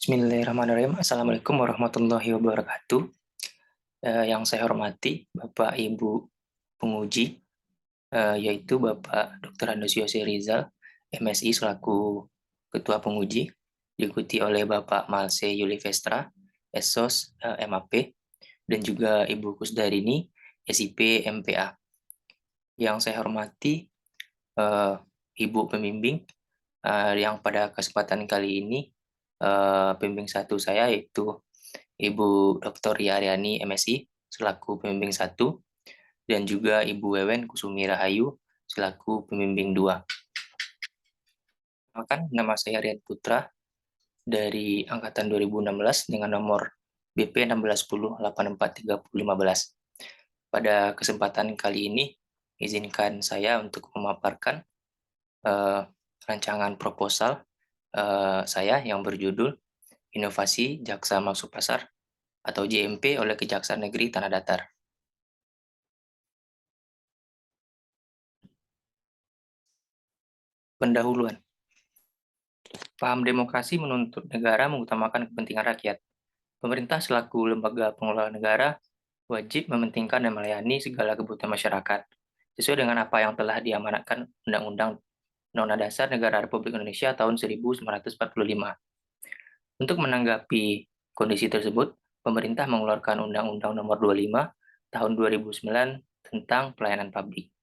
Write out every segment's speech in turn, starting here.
Bismillahirrahmanirrahim. Assalamualaikum warahmatullahi wabarakatuh. Yang saya hormati Bapak Ibu penguji, yaitu Bapak Dr. Andos Yose Rizal, MSI selaku Ketua Penguji, diikuti oleh Bapak Malse Yuli Vestra, SOS MAP, dan juga Ibu Kusdarini, SIP MPA. Yang saya hormati Ibu Pembimbing, yang pada kesempatan kali ini pembimbing satu saya yaitu Ibu Dr. Ria Aryani MSI selaku pembimbing 1 dan juga Ibu Wewen Kusumi Rahayu selaku pembimbing 2. Nama saya Rian Putra dari angkatan 2016 dengan nomor BP 1610843015. Pada kesempatan kali ini izinkan saya untuk memaparkan rancangan proposal saya yang berjudul Inovasi Jaksa Masuk Pasar atau JMP oleh Kejaksaan Negeri Tanah Datar. Pendahuluan. Paham demokrasi menuntut negara mengutamakan kepentingan rakyat. Pemerintah selaku lembaga pengelola negara wajib mementingkan dan melayani segala kebutuhan masyarakat, sesuai dengan apa yang telah diamanatkan Undang-Undang Dasar Negara Republik Indonesia tahun 1945. Untuk menanggapi kondisi tersebut, pemerintah mengeluarkan Undang-Undang Nomor 25 tahun 2009 tentang pelayanan publik.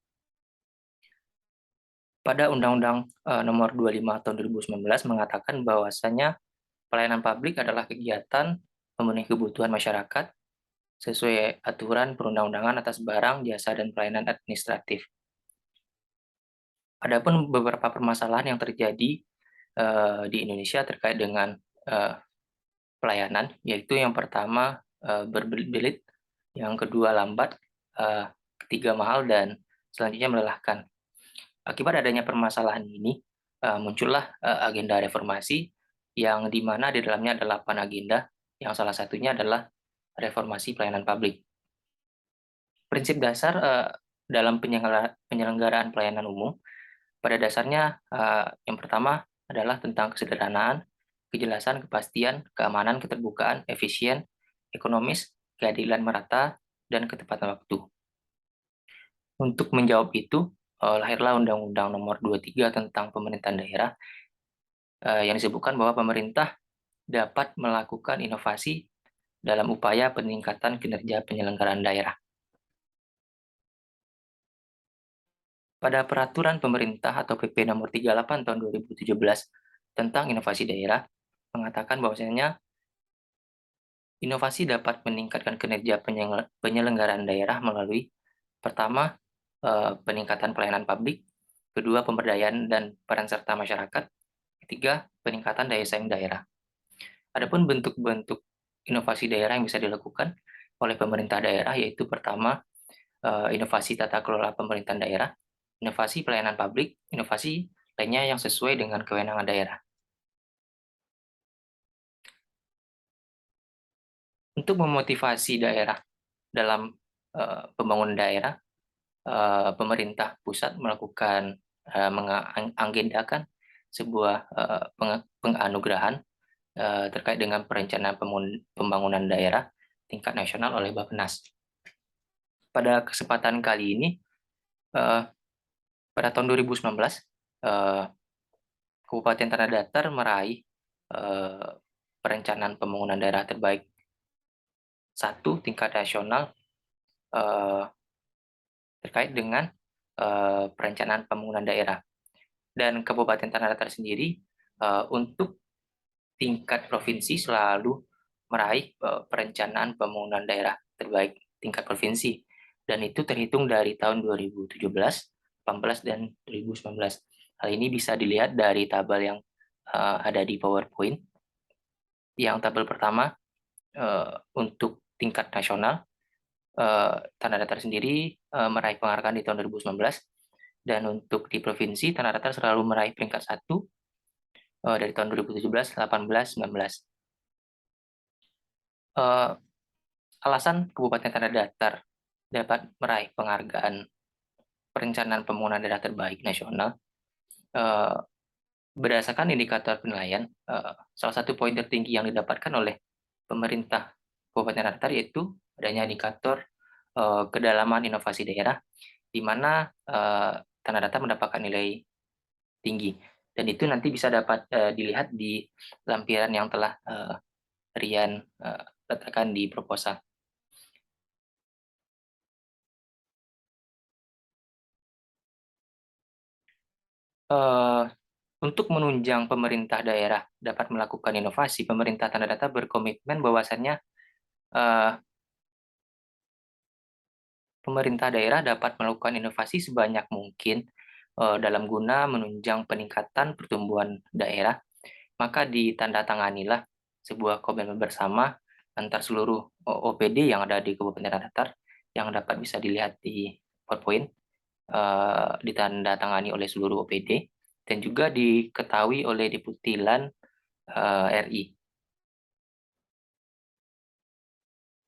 Pada Undang-Undang Nomor 25 tahun 2019 mengatakan bahwasanya pelayanan publik adalah kegiatan memenuhi kebutuhan masyarakat sesuai aturan perundang-undangan atas barang, jasa, dan pelayanan administratif. Adapun beberapa permasalahan yang terjadi di Indonesia terkait dengan pelayanan, yaitu yang pertama berbelit-belit, yang kedua lambat, ketiga mahal, dan selanjutnya melelahkan. Akibat adanya permasalahan ini, muncullah agenda reformasi yang dimana di dalamnya ada 8 agenda, yang salah satunya adalah reformasi pelayanan publik. Prinsip dasar dalam penyelenggaraan pelayanan umum, pada dasarnya yang pertama adalah tentang kesederhanaan, kejelasan, kepastian, keamanan, keterbukaan, efisien, ekonomis, keadilan merata, dan ketepatan waktu. Untuk menjawab itu, lahirlah Undang-Undang Nomor 23 tentang Pemerintahan Daerah, yang disebutkan bahwa pemerintah dapat melakukan inovasi dalam upaya peningkatan kinerja penyelenggaraan daerah. Pada Peraturan Pemerintah atau PP Nomor 38 Tahun 2017 tentang Inovasi Daerah, mengatakan bahwasanya inovasi dapat meningkatkan kinerja penyelenggaraan daerah melalui pertama, peningkatan pelayanan publik, kedua, pemberdayaan dan peran serta masyarakat, ketiga, peningkatan daya saing daerah. Adapun bentuk-bentuk inovasi daerah yang bisa dilakukan oleh pemerintah daerah yaitu pertama, inovasi tata kelola pemerintahan daerah, inovasi pelayanan publik, inovasi lainnya yang sesuai dengan kewenangan daerah. Untuk memotivasi daerah dalam pembangunan daerah, pemerintah pusat melakukan mengagendakan sebuah penganugerahan terkait dengan perencanaan pembangunan daerah tingkat nasional oleh Bappenas. Pada kesempatan kali ini, pada tahun 2019, Kabupaten Tanah Datar meraih perencanaan pembangunan daerah terbaik 1 tingkat nasional terkait dengan perencanaan pembangunan daerah. Dan Kabupaten Tanah Datar sendiri untuk tingkat provinsi selalu meraih perencanaan pembangunan daerah terbaik tingkat provinsi. Dan itu terhitung dari tahun 2017, 18, dan 2019. Hal ini bisa dilihat dari tabel yang ada di PowerPoint. Yang tabel pertama untuk tingkat nasional, Tanah Datar sendiri meraih penghargaan di tahun 2019, dan untuk di provinsi Tanah Datar selalu meraih peringkat 1 dari tahun 2017, 18, 19. Alasan Kabupaten Tanah Datar dapat meraih penghargaan perencanaan pembangunan daerah terbaik nasional Berdasarkan indikator penilaian, salah satu poin tertinggi yang didapatkan oleh pemerintah Kabupaten Ratar yaitu adanya indikator kedalaman inovasi daerah, di mana Tanah Datar mendapatkan nilai tinggi. Dan itu nanti bisa dapat dilihat di lampiran yang telah Rian letakkan di proposal. Eh, untuk menunjang pemerintah daerah dapat melakukan inovasi, pemerintah Tanah Datar berkomitmen bahwasannya eh, pemerintah daerah dapat melakukan inovasi sebanyak mungkin dalam guna menunjang peningkatan pertumbuhan daerah, maka ditandatanganilah sebuah komitmen bersama antar seluruh OPD yang ada di Kabupaten Datar yang dapat bisa dilihat di PowerPoint, ditandatangani oleh seluruh OPD dan juga diketahui oleh Deputilan RI.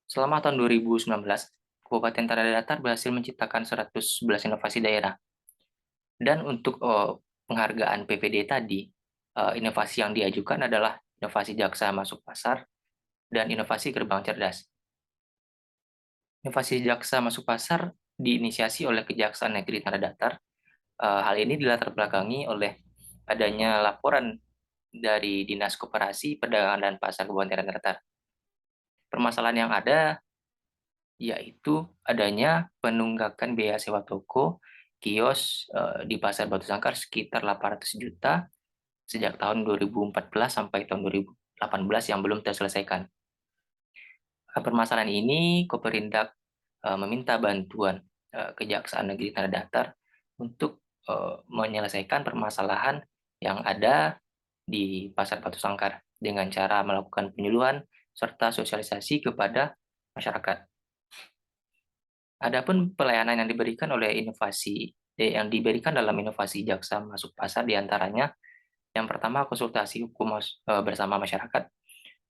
Selama tahun 2019, Kabupaten Tanah Datar berhasil menciptakan 111 inovasi daerah. Dan untuk penghargaan PPD tadi, inovasi yang diajukan adalah inovasi jaksa masuk pasar dan inovasi gerbang cerdas. Inovasi jaksa masuk pasar diinisiasi oleh Kejaksaan Negeri Tanah Datar. Hal ini dilatar belakangi oleh adanya laporan dari Dinas Koperasi, Perdagangan dan Pasar Kabupaten Tanah Datar. Permasalahan yang ada yaitu adanya penunggakan biaya sewa toko kios di Pasar Batu Sangkar sekitar 800 juta sejak tahun 2014 sampai tahun 2018 yang belum terselesaikan. Permasalahan ini Koperindak meminta bantuan Kejaksaan Negeri Tanah Datar untuk menyelesaikan permasalahan yang ada di Pasar Batu Sangkar dengan cara melakukan penyuluhan serta sosialisasi kepada masyarakat. Adapun pelayanan yang diberikan oleh yang diberikan dalam inovasi jaksa masuk pasar diantaranya yang pertama konsultasi hukum bersama masyarakat,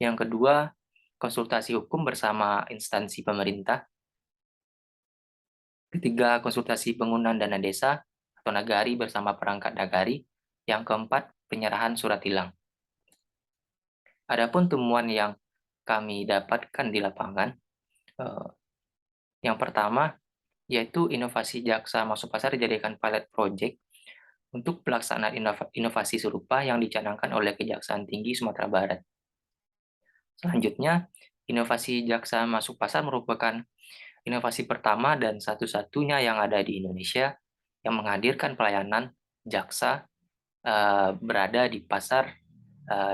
yang kedua konsultasi hukum bersama instansi pemerintah, ketiga konsultasi penggunaan dana desa atau nagari bersama perangkat nagari, yang keempat penyerahan surat tilang. Adapun temuan yang kami dapatkan di lapangan, eh, yang pertama yaitu inovasi jaksa masuk pasar dijadikan pilot project untuk pelaksanaan inovasi serupa yang dicanangkan oleh Kejaksaan Tinggi Sumatera Barat. Selanjutnya, inovasi jaksa masuk pasar merupakan inovasi pertama dan satu-satunya yang ada di Indonesia yang menghadirkan pelayanan jaksa berada di pasar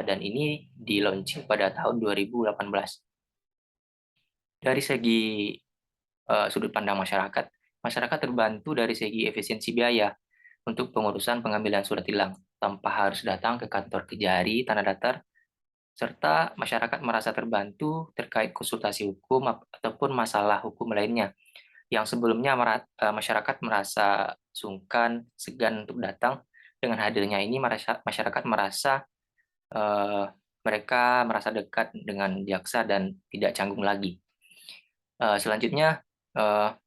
dan ini di-launching pada tahun 2018. Dari segi sudut pandang masyarakat, masyarakat terbantu dari segi efisiensi biaya untuk pengurusan pengambilan surat tilang tanpa harus datang ke kantor Kejari Tanah Datar, serta masyarakat merasa terbantu terkait konsultasi hukum ataupun masalah hukum lainnya yang sebelumnya masyarakat merasa sungkan, segan untuk datang. Dengan hadirnya ini masyarakat merasa eh, mereka merasa dekat dengan jaksa dan tidak canggung lagi. Selanjutnya,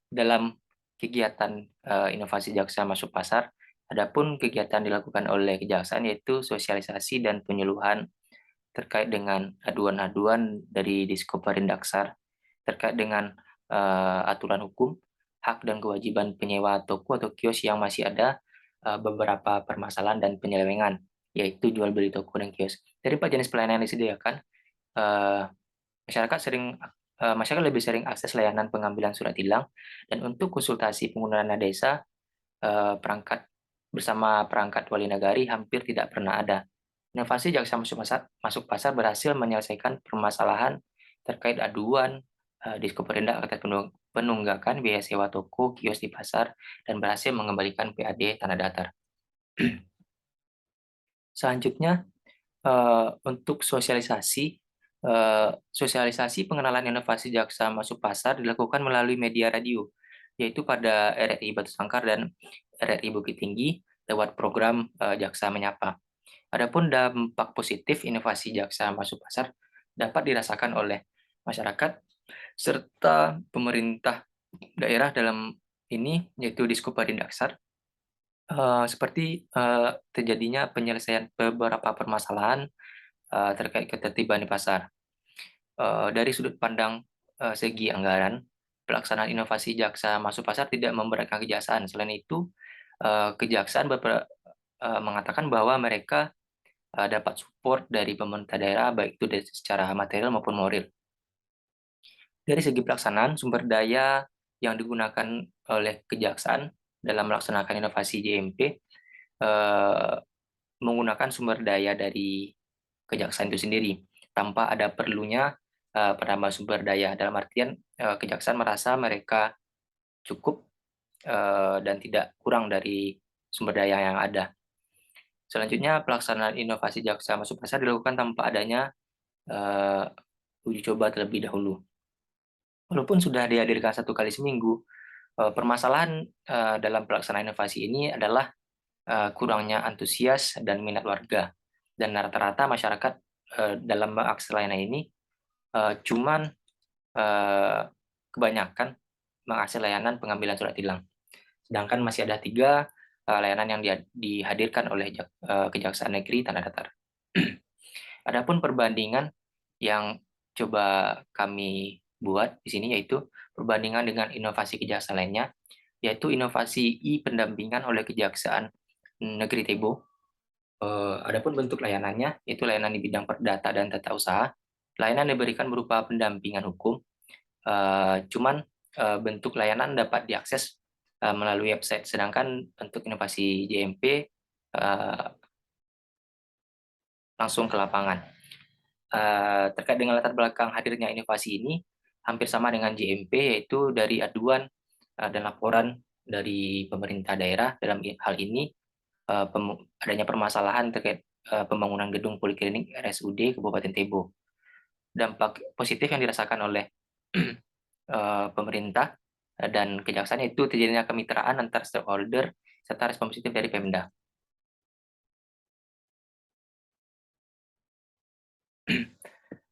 dalam kegiatan inovasi jaksa masuk pasar, adapun kegiatan dilakukan oleh kejaksaan yaitu sosialisasi dan penyuluhan terkait dengan aduan-aduan dari Diskoperin Daksar terkait dengan aturan hukum, hak dan kewajiban penyewa toko atau kios yang masih ada beberapa permasalahan dan penyelewengan, yaitu jual beli toko dan kios. Dari empat jenis pelayanan yang disediakan, eh, masyarakat masyarakat lebih sering akses layanan pengambilan surat tilang dan untuk konsultasi penggunaan dana desa perangkat bersama perangkat wali nagari hampir tidak pernah ada. Inovasi jaksa masuk pasar berhasil menyelesaikan permasalahan terkait aduan di Koperindak terkait penunggakan biaya sewa toko kios di pasar dan berhasil mengembalikan PAD Tanah Datar. Selanjutnya untuk sosialisasi pengenalan inovasi jaksa masuk pasar dilakukan melalui media radio, yaitu pada RRI Batu Sangkar dan RRI Bukit Tinggi lewat program Jaksa Menyapa. Adapun dampak positif inovasi jaksa masuk pasar dapat dirasakan oleh masyarakat serta pemerintah daerah dalam ini yaitu Diskoparin Daksar Seperti, terjadinya penyelesaian beberapa permasalahan, terkait ketertiban di pasar. Dari sudut pandang, segi anggaran, pelaksanaan inovasi jaksa masuk pasar tidak memberatkan kejaksaan. Selain itu, kejaksaan mengatakan bahwa mereka, dapat support dari pemerintah daerah, baik itu dari secara material maupun moral. Dari segi pelaksanaan, sumber daya yang digunakan oleh kejaksaan dalam melaksanakan inovasi JMP, eee, menggunakan sumber daya dari kejaksaan itu sendiri, tanpa ada perlunya, penambah sumber daya. Dalam artian, kejaksaan merasa mereka cukup, dan tidak kurang dari sumber daya yang ada. Selanjutnya, pelaksanaan inovasi jaksa masuk pasar dilakukan tanpa adanya, eee, uji coba terlebih dahulu. Walaupun sudah dihadirkan 1 kali seminggu, permasalahan, dalam pelaksanaan inovasi ini adalah, kurangnya antusias dan minat warga. Dan rata-rata masyarakat, dalam mengakses layanan ini, cuman, eee, kebanyakan mengakses layanan pengambilan surat tilang. Sedangkan masih ada 3 layanan yang dihadirkan oleh Kejaksaan Negeri Tanah Datar. Adapun perbandingan yang coba kami buat di sini, yaitu perbandingan dengan inovasi kejaksaan lainnya, yaitu inovasi pendampingan oleh Kejaksaan Negeri Tebo. Adapun bentuk layanannya, yaitu layanan di bidang perdata dan tata usaha. Layanan diberikan berupa pendampingan hukum, cuman, bentuk layanan dapat diakses, melalui website, sedangkan untuk inovasi JMP, langsung ke lapangan. Terkait dengan latar belakang hadirnya inovasi ini, hampir sama dengan JMP, yaitu dari aduan, dan laporan dari pemerintah daerah dalam hal ini, adanya permasalahan terkait, pembangunan gedung poliklinik RSUD Kabupaten Tebo. Dampak positif yang dirasakan oleh, pemerintah, dan kejaksaan itu terjadinya kemitraan antar stakeholder serta respon positif dari Pemda.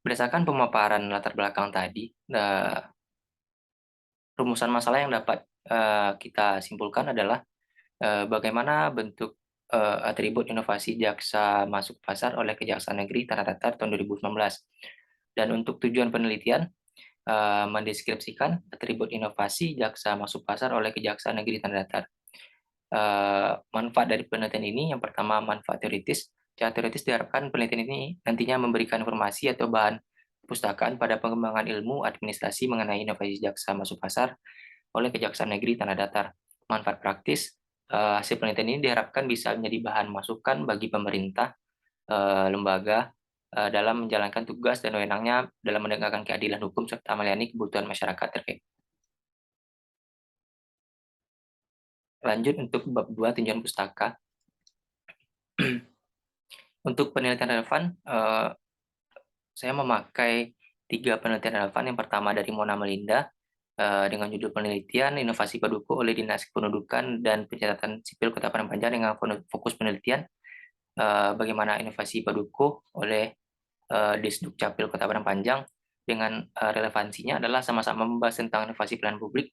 Berdasarkan pemaparan latar belakang tadi, rumusan masalah yang dapat, kita simpulkan adalah, bagaimana bentuk, atribut inovasi jaksa masuk pasar oleh Kejaksaan Negeri Tanah Datar tahun 2019. Dan untuk tujuan penelitian, mendeskripsikan atribut inovasi jaksa masuk pasar oleh Kejaksaan Negeri Tanah Datar. Manfaat dari penelitian ini, yang pertama manfaat teoritis. Secara teoritis diharapkan penelitian ini nantinya memberikan informasi atau bahan perpustakaan pada pengembangan ilmu administrasi mengenai inovasi jaksa masuk pasar oleh Kejaksaan Negeri Tanah Datar. Manfaat praktis, hasil penelitian ini diharapkan bisa menjadi bahan masukan bagi pemerintah, lembaga, dalam menjalankan tugas dan wewenangnya dalam menegakkan keadilan hukum serta melayani kebutuhan masyarakat terkait. Lanjut untuk bab 2 tinjauan pustaka. Untuk penelitian relevan, saya memakai 3 penelitian relevan. Yang pertama dari Mona Melinda, dengan judul penelitian Inovasi Paduku oleh Dinas Kependudukan dan Pencatatan Sipil Kota Padang Panjang, dengan fokus penelitian, bagaimana inovasi Paduku oleh, Disduk Capil Kota Padang Panjang, dengan, relevansinya adalah sama-sama membahas tentang inovasi pelayanan publik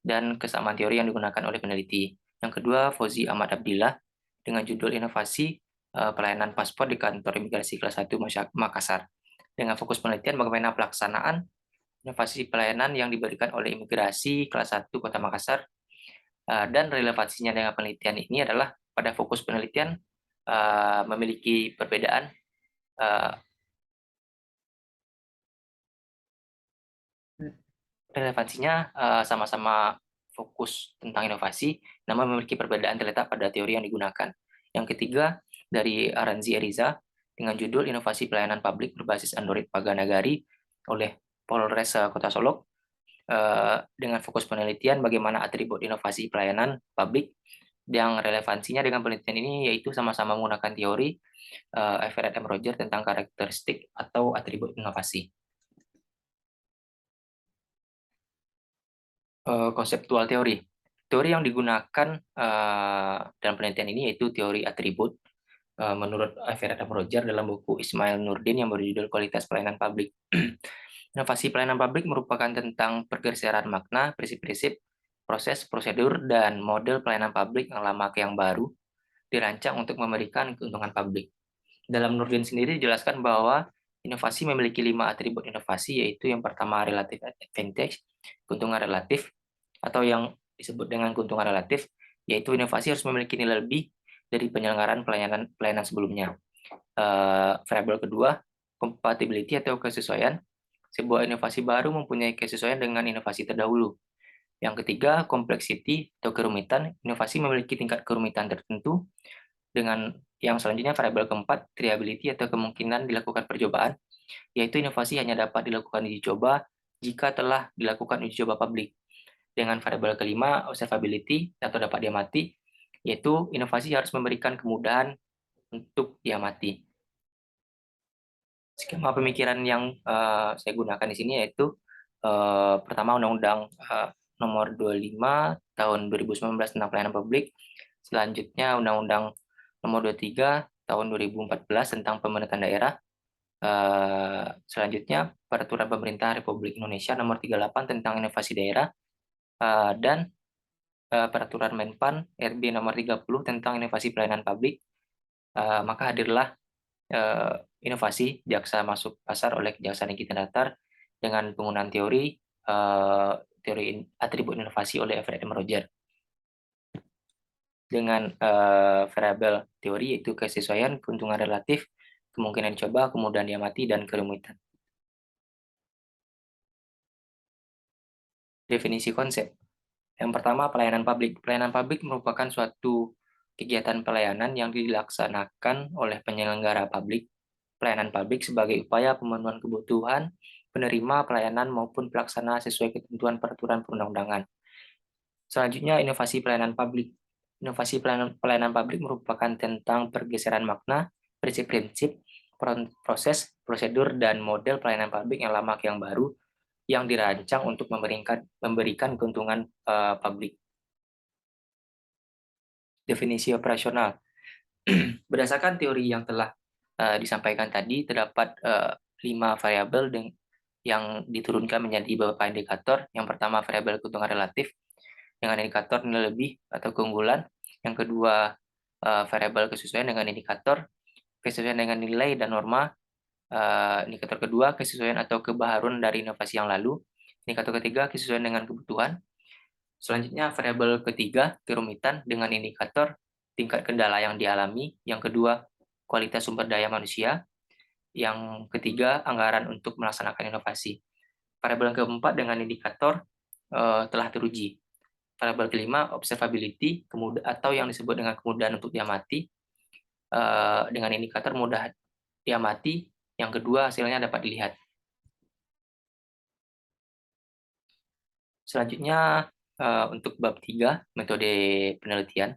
dan kesamaan teori yang digunakan oleh peneliti. Yang kedua, Fauzi Ahmad Abdillah, dengan judul Inovasi, Pelayanan Paspor di Kantor Imigrasi Kelas 1 Makassar, dengan fokus penelitian bagaimana pelaksanaan inovasi pelayanan yang diberikan oleh Imigrasi Kelas 1 Kota Makassar, dan relevansinya dengan penelitian ini adalah pada fokus penelitian, memiliki perbedaan, eee, relevansinya, sama-sama fokus tentang inovasi, namun memiliki perbedaan terletak pada teori yang digunakan. Yang ketiga, dari Aranzi Eriza, dengan judul Inovasi Pelayanan Publik Berbasis Android Paganagari oleh Polres, Kota Solok, dengan fokus penelitian bagaimana atribut inovasi pelayanan publik, yang relevansinya dengan penelitian ini yaitu sama-sama menggunakan teori, Everett M. Roger tentang karakteristik atau atribut inovasi. Konseptual teori. Teori yang digunakan, dalam penelitian ini yaitu teori atribut, menurut Everett M. Roger dalam buku Ismail Nurdin yang berjudul Kualitas Pelayanan Publik. Inovasi pelayanan publik merupakan tentang pergeseran makna, prinsip-prinsip, proses, prosedur, dan model pelayanan publik yang lama ke yang baru dirancang untuk memberikan keuntungan publik. Dalam Nurdin sendiri dijelaskan bahwa inovasi memiliki 5 atribut inovasi, yaitu yang pertama relative advantage, keuntungan relatif, atau yang disebut dengan keuntungan relatif, yaitu inovasi harus memiliki nilai lebih dari penyelenggaraan pelayanan sebelumnya. Variabel kedua, compatibility atau kesesuaian. Sebuah inovasi baru mempunyai kesesuaian dengan inovasi terdahulu. Yang ketiga, complexity atau kerumitan. Inovasi memiliki tingkat kerumitan tertentu. Dengan yang selanjutnya, variabel keempat, triability atau kemungkinan dilakukan percobaan, yaitu inovasi hanya dapat dilakukan uji coba jika telah dilakukan uji coba publik. Dengan variabel kelima, observability atau dapat diamati, yaitu inovasi harus memberikan kemudahan untuk diamati. Skema pemikiran yang saya gunakan di sini yaitu pertama Undang-Undang Nomor 25 Tahun 2019 tentang Pelayanan Publik, selanjutnya Undang-Undang Nomor 23 Tahun 2014 tentang Pemerintahan Daerah, selanjutnya Peraturan Pemerintah Republik Indonesia Nomor 38 tentang Inovasi Daerah, dan Peraturan Menpan RB Nomor 30 tentang Inovasi Pelayanan Publik. Maka hadirlah inovasi jaksa masuk pasar oleh Kejaksaan Negeri Datar dengan penggunaan teori atribut inovasi oleh Everett M. Roger. Dengan variabel teori yaitu kesesuaian, keuntungan relatif, kemungkinan dicoba, kemudahan diamati, dan kerumitan. Definisi konsep. Yang pertama, pelayanan publik. Pelayanan publik merupakan suatu kegiatan pelayanan yang dilaksanakan oleh penyelenggara publik. Pelayanan publik sebagai upaya pemenuhan kebutuhan penerima pelayanan maupun pelaksana sesuai ketentuan peraturan perundang-undangan. Selanjutnya, inovasi pelayanan publik. Inovasi pelayanan publik merupakan tentang pergeseran makna, prinsip-prinsip, proses, prosedur, dan model pelayanan publik yang lama ke yang baru yang dirancang untuk memberikan keuntungan publik. Definisi operasional. Berdasarkan teori yang telah disampaikan tadi, terdapat 5 variabel yang diturunkan menjadi beberapa indikator. Yang pertama, variabel keuntungan relatif dengan indikator nilai lebih atau keunggulan. Yang kedua, variabel kesesuaian dengan indikator kesesuaian dengan nilai dan norma. Indikator kedua, kesesuaian atau kebaharuan dari inovasi yang lalu. Indikator ketiga, kesesuaian dengan kebutuhan. Selanjutnya, variabel ketiga, kerumitan dengan indikator tingkat kendala yang dialami. Yang kedua, kualitas sumber daya manusia. Yang ketiga, anggaran untuk melaksanakan inovasi. Variabel keempat dengan indikator telah teruji. Variabel kelima, observability, atau yang disebut dengan kemudahan untuk diamati, dengan indikator mudah diamati. Yang kedua, hasilnya dapat dilihat. Selanjutnya, untuk bab 3, metode penelitian.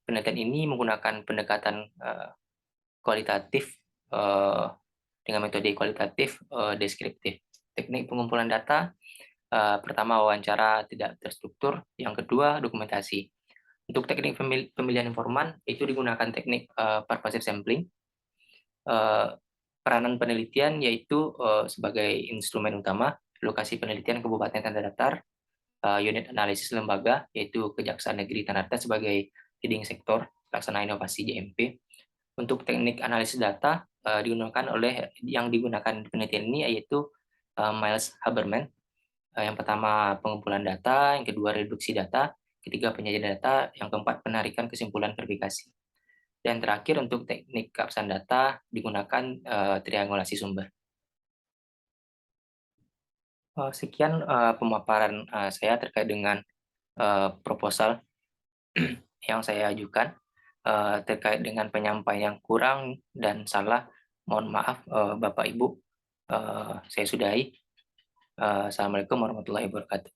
Penelitian ini menggunakan pendekatan kualitatif dengan metode kualitatif deskriptif. Teknik pengumpulan data, pertama wawancara tidak terstruktur, yang kedua dokumentasi. Untuk teknik pemilihan informan itu digunakan teknik pervasive sampling. Peranan penelitian yaitu sebagai instrumen utama, lokasi penelitian Kabupaten Tanah Datar, unit analisis lembaga yaitu Kejaksaan Negeri Tanah Datar sebagai leading sektor pelaksana inovasi JMP. Untuk teknik analisis data yang digunakan penelitian ini yaitu Miles Haberman. Yang pertama pengumpulan data, yang kedua reduksi data, ketiga penyajian data, yang keempat penarikan kesimpulan verifikasi. Dan terakhir untuk teknik keabsahan data digunakan triangulasi sumber. Sekian pemaparan saya terkait dengan proposal yang saya ajukan. Terkait dengan penyampaian yang kurang dan salah, mohon maaf Bapak Ibu. Saya sudahi. Assalamualaikum warahmatullahi wabarakatuh.